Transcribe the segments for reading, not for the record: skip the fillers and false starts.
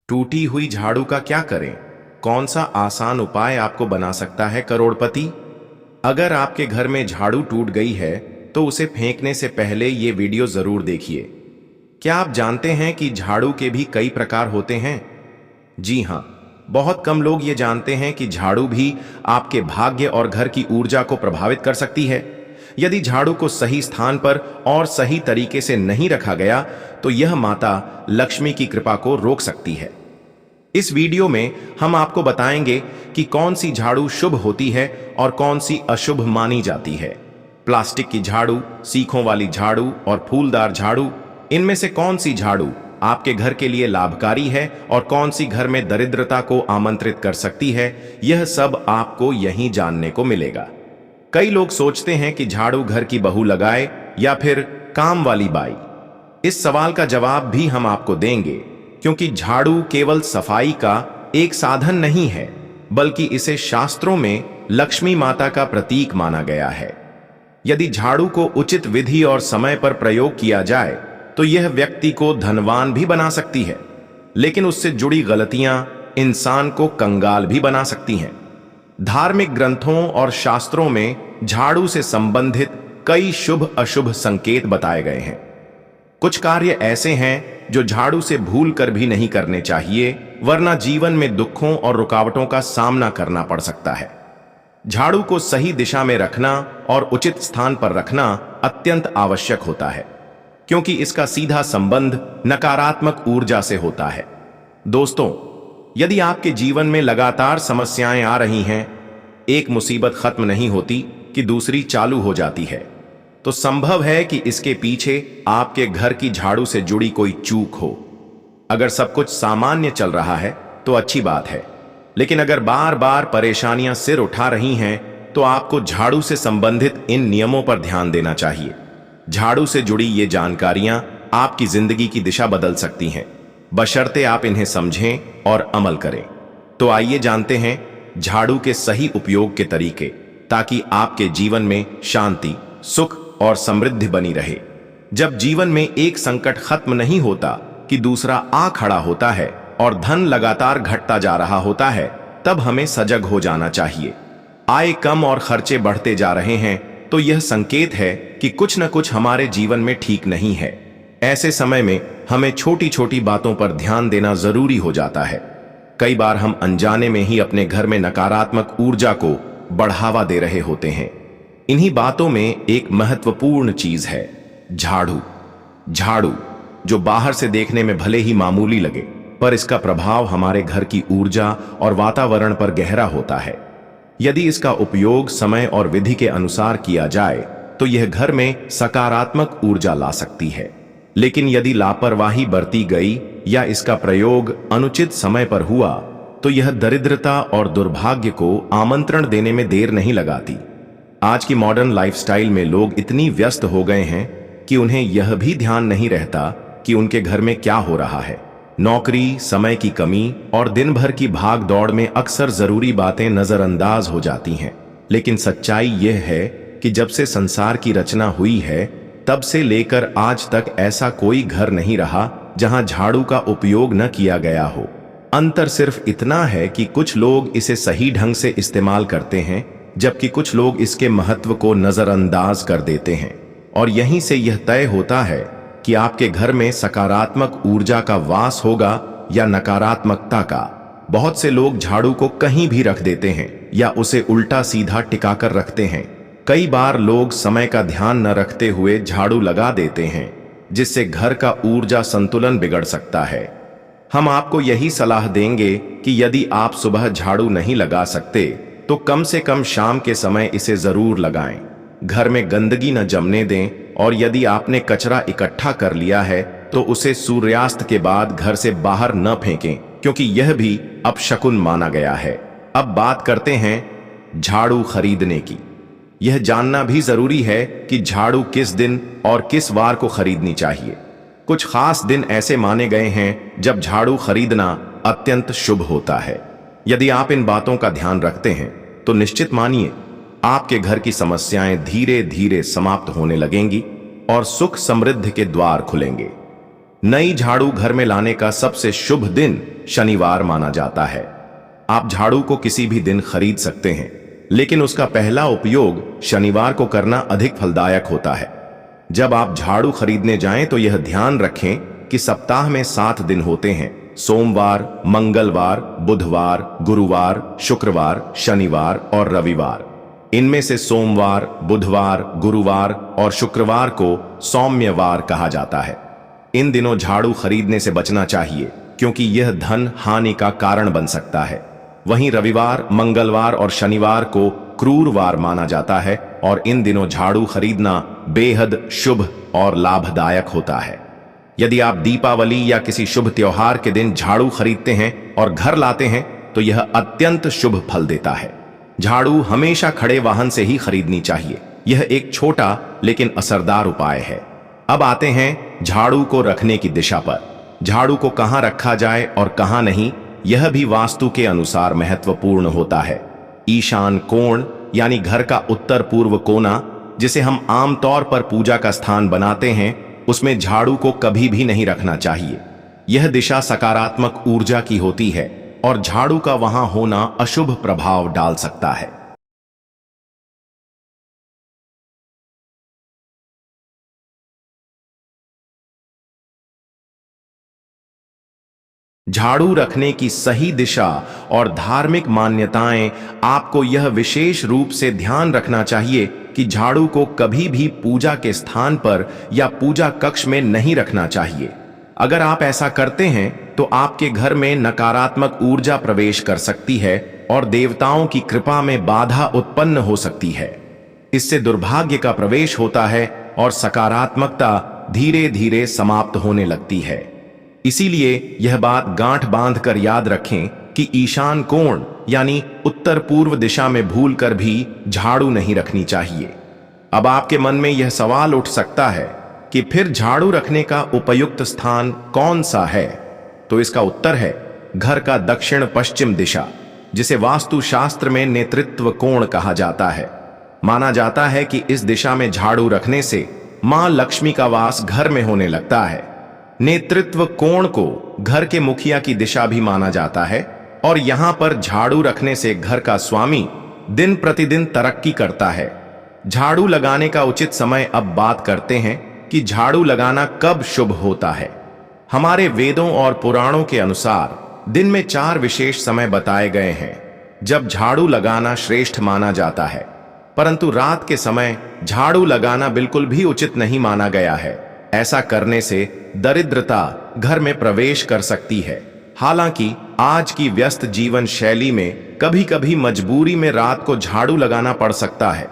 टूटी हुई झाड़ू का क्या करें? कौन सा आसान उपाय आपको बना सकता है करोड़पति? अगर आपके घर में झाड़ू टूट गई है तो उसे फेंकने से पहले ये वीडियो जरूर देखिए। क्या आप जानते हैं कि झाड़ू के भी कई प्रकार होते हैं? जी हां, बहुत कम लोग ये जानते हैं कि झाड़ू भी आपके भाग्य और घर की ऊर्जा को प्रभावित कर सकती है। यदि झाड़ू को सही स्थान पर और सही तरीके से नहीं रखा गया तो यह माता लक्ष्मी की कृपा को रोक सकती है। इस वीडियो में हम आपको बताएंगे कि कौन सी झाड़ू शुभ होती है और कौन सी अशुभ मानी जाती है। प्लास्टिक की झाड़ू, सीखों वाली झाड़ू और फूलदार झाड़ू, इनमें से कौन सी झाड़ू आपके घर के लिए लाभकारी है और कौन सी घर में दरिद्रता को आमंत्रित कर सकती है, यह सब आपको यहीं जानने को मिलेगा। कई लोग सोचते हैं कि झाड़ू घर की बहू लगाए या फिर काम वाली बाई। इस सवाल का जवाब भी हम आपको देंगे, क्योंकि झाड़ू केवल सफाई का एक साधन नहीं है, बल्कि इसे शास्त्रों में लक्ष्मी माता का प्रतीक माना गया है। यदि झाड़ू को उचित विधि और समय पर प्रयोग किया जाए तो यह व्यक्ति को धनवान भी बना सकती है, लेकिन उससे जुड़ी गलतियां इंसान को कंगाल भी बना सकती हैं। धार्मिक ग्रंथों और शास्त्रों में झाड़ू से संबंधित कई शुभ अशुभ संकेत बताए गए हैं। कुछ कार्य ऐसे हैं जो झाड़ू से भूल कर भी नहीं करने चाहिए, वरना जीवन में दुखों और रुकावटों का सामना करना पड़ सकता है। झाड़ू को सही दिशा में रखना और उचित स्थान पर रखना अत्यंत आवश्यक होता है, क्योंकि इसका सीधा संबंध नकारात्मक ऊर्जा से होता है। दोस्तों, यदि आपके जीवन में लगातार समस्याएं आ रही हैं, एक मुसीबत खत्म नहीं होती कि दूसरी चालू हो जाती है, तो संभव है कि इसके पीछे आपके घर की झाड़ू से जुड़ी कोई चूक हो। अगर सब कुछ सामान्य चल रहा है तो अच्छी बात है, लेकिन अगर बार बार परेशानियां सिर उठा रही हैं तो आपको झाड़ू से संबंधित इन नियमों पर ध्यान देना चाहिए। झाड़ू से जुड़ी ये जानकारियां आपकी जिंदगी की दिशा बदल सकती हैं, बशर्ते आप इन्हें समझें और अमल करें। तो आइए जानते हैं झाड़ू के सही उपयोग के तरीके, ताकि आपके जीवन में शांति, सुख और समृद्धि बनी रहे। जब जीवन में एक संकट खत्म नहीं होता कि दूसरा आ खड़ा होता है और धन लगातार घटता जा रहा होता है, तब हमें सजग हो जाना चाहिए। आय कम और खर्चे बढ़ते जा रहे हैं तो यह संकेत है कि कुछ न कुछ हमारे जीवन में ठीक नहीं है। ऐसे समय में हमें छोटी छोटी बातों पर ध्यान देना जरूरी हो जाता है। कई बार हम अनजाने में ही अपने घर में नकारात्मक ऊर्जा को बढ़ावा दे रहे होते हैं। इन्हीं बातों में एक महत्वपूर्ण चीज है झाड़ू। झाड़ू जो बाहर से देखने में भले ही मामूली लगे, पर इसका प्रभाव हमारे घर की ऊर्जा और वातावरण पर गहरा होता है। यदि इसका उपयोग समय और विधि के अनुसार किया जाए तो यह घर में सकारात्मक ऊर्जा ला सकती है, लेकिन यदि लापरवाही बरती गई या इसका प्रयोग अनुचित समय पर हुआ तो यह दरिद्रता और दुर्भाग्य को आमंत्रण देने में देर नहीं लगाती। आज की मॉडर्न लाइफस्टाइल में लोग इतनी व्यस्त हो गए हैं कि उन्हें यह भी ध्यान नहीं रहता कि उनके घर में क्या हो रहा है। नौकरी, समय की कमी और दिन भर की भाग दौड़ में अक्सर जरूरी बातें नजरअंदाज हो जाती हैं। लेकिन सच्चाई यह है कि जब से संसार की रचना हुई है, तब से लेकर आज तक ऐसा कोई घर नहीं रहा जहां झाड़ू का उपयोग न किया गया हो। अंतर सिर्फ इतना है कि कुछ लोग इसे सही ढंग से इस्तेमाल करते हैं, जबकि कुछ लोग इसके महत्व को नजरअंदाज कर देते हैं। और यहीं से यह तय होता है कि आपके घर में सकारात्मक ऊर्जा का वास होगा या नकारात्मकता का। बहुत से लोग झाड़ू को कहीं भी रख देते हैं या उसे उल्टा सीधा टिकाकर रखते हैं। कई बार लोग समय का ध्यान न रखते हुए झाड़ू लगा देते हैं, जिससे घर का ऊर्जा संतुलन बिगड़ सकता है। हम आपको यही सलाह देंगे कि यदि आप सुबह झाड़ू नहीं लगा सकते तो कम से कम शाम के समय इसे जरूर लगाएं। घर में गंदगी न जमने दें, और यदि आपने कचरा इकट्ठा कर लिया है तो उसे सूर्यास्त के बाद घर से बाहर न फेंकें, क्योंकि यह भी अपशकुन माना गया है। अब बात करते हैं झाड़ू खरीदने की। यह जानना भी जरूरी है कि झाड़ू किस दिन और किस वार को खरीदनी चाहिए। कुछ खास दिन ऐसे माने गए हैं जब झाड़ू खरीदना अत्यंत शुभ होता है। यदि आप इन बातों का ध्यान रखते हैं तो निश्चित मानिए आपके घर की समस्याएं धीरे धीरे समाप्त होने लगेंगी और सुख समृद्धि के द्वार खुलेंगे। नई झाड़ू घर में लाने का सबसे शुभ दिन शनिवार माना जाता है। आप झाड़ू को किसी भी दिन खरीद सकते हैं, लेकिन उसका पहला उपयोग शनिवार को करना अधिक फलदायक होता है। जब आप झाड़ू खरीदने जाएं तो यह ध्यान रखें कि सप्ताह में 7 दिन होते हैं: सोमवार, मंगलवार, बुधवार, गुरुवार, शुक्रवार, शनिवार और रविवार। इनमें से सोमवार, बुधवार, गुरुवार और शुक्रवार को सौम्यवार कहा जाता है। इन दिनों झाड़ू खरीदने से बचना चाहिए, क्योंकि यह धन हानि का कारण बन सकता है। वहीं रविवार, मंगलवार और शनिवार को क्रूरवार माना जाता है और इन दिनों झाड़ू खरीदना बेहद शुभ और लाभदायक होता है। यदि आप दीपावली या किसी शुभ त्योहार के दिन झाड़ू खरीदते हैं और घर लाते हैं तो यह अत्यंत शुभ फल देता है। झाड़ू हमेशा खड़े वाहन से ही खरीदनी चाहिए। यह एक छोटा लेकिन असरदार उपाय है। अब आते हैं झाड़ू को रखने की दिशा पर। झाड़ू को कहां रखा जाए और कहां नहीं, यह भी वास्तु के अनुसार महत्वपूर्ण होता है। ईशान कोण यानी घर का उत्तर पूर्व कोना, जिसे हम आमतौर पर पूजा का स्थान बनाते हैं, उसमें झाड़ू को कभी भी नहीं रखना चाहिए। यह दिशा सकारात्मक ऊर्जा की होती है और झाड़ू का वहां होना अशुभ प्रभाव डाल सकता है। झाड़ू रखने की सही दिशा और धार्मिक मान्यताएं आपको यह विशेष रूप से ध्यान रखना चाहिए कि झाड़ू को कभी भी पूजा के स्थान पर या पूजा कक्ष में नहीं रखना चाहिए। अगर आप ऐसा करते हैं तो आपके घर में नकारात्मक ऊर्जा प्रवेश कर सकती है और देवताओं की कृपा में बाधा उत्पन्न हो सकती है। इससे दुर्भाग्य का प्रवेश होता है और सकारात्मकता धीरे धीरे समाप्त होने लगती है। इसीलिए यह बात गांठ बांध कर याद रखें कि ईशान कोण यानी उत्तर पूर्व दिशा में भूलकर भी झाड़ू नहीं रखनी चाहिए। अब आपके मन में यह सवाल उठ सकता है कि फिर झाड़ू रखने का उपयुक्त स्थान कौन सा है? तो इसका उत्तर है घर का दक्षिण पश्चिम दिशा, जिसे वास्तु शास्त्र में नेतृत्व कोण कहा जाता है। माना जाता है कि इस दिशा में झाड़ू रखने से मां लक्ष्मी का वास घर में होने लगता है। नेतृत्व कोण को घर के मुखिया की दिशा भी माना जाता है और यहां पर झाड़ू रखने से घर का स्वामी दिन प्रतिदिन तरक्की करता है। झाड़ू लगाने का उचित समय अब बात करते हैं कि झाड़ू लगाना कब शुभ होता है। हमारे वेदों और पुराणों के अनुसार दिन में 4 विशेष समय बताए गए हैं जब झाड़ू लगाना श्रेष्ठ माना जाता है, परंतु रात के समय झाड़ू लगाना बिल्कुल भी उचित नहीं माना गया है। ऐसा करने से दरिद्रता घर में प्रवेश कर सकती है। हालांकि आज की व्यस्त जीवन शैली में कभी कभी मजबूरी में रात को झाड़ू लगाना पड़ सकता है।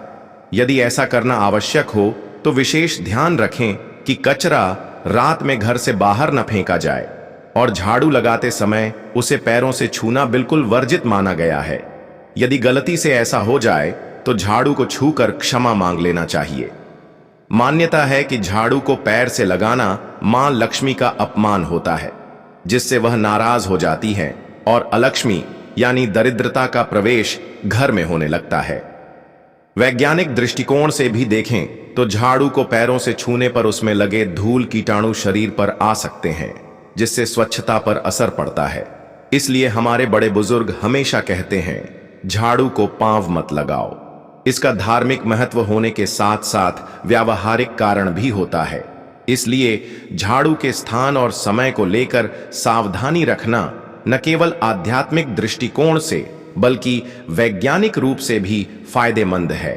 यदि ऐसा करना आवश्यक हो तो विशेष ध्यान रखें कि कचरा रात में घर से बाहर न फेंका जाए और झाड़ू लगाते समय उसे पैरों से छूना बिल्कुल वर्जित माना गया है। यदि गलती से ऐसा हो जाए तो झाड़ू को छूकर क्षमा मांग लेना चाहिए। मान्यता है कि झाड़ू को पैर से लगाना मां लक्ष्मी का अपमान होता है, जिससे वह नाराज हो जाती है और अलक्ष्मी यानी दरिद्रता का प्रवेश घर में होने लगता है। वैज्ञानिक दृष्टिकोण से भी देखें तो झाड़ू को पैरों से छूने पर उसमें लगे धूल कीटाणु शरीर पर आ सकते हैं, जिससे स्वच्छता पर असर पड़ता है। इसलिए हमारे बड़े बुजुर्ग हमेशा कहते हैं, झाड़ू को पांव मत लगाओ। इसका धार्मिक महत्व होने के साथ साथ व्यावहारिक कारण भी होता है। इसलिए झाड़ू के स्थान और समय को लेकर सावधानी रखना न केवल आध्यात्मिक दृष्टिकोण से बल्कि वैज्ञानिक रूप से भी फायदेमंद है।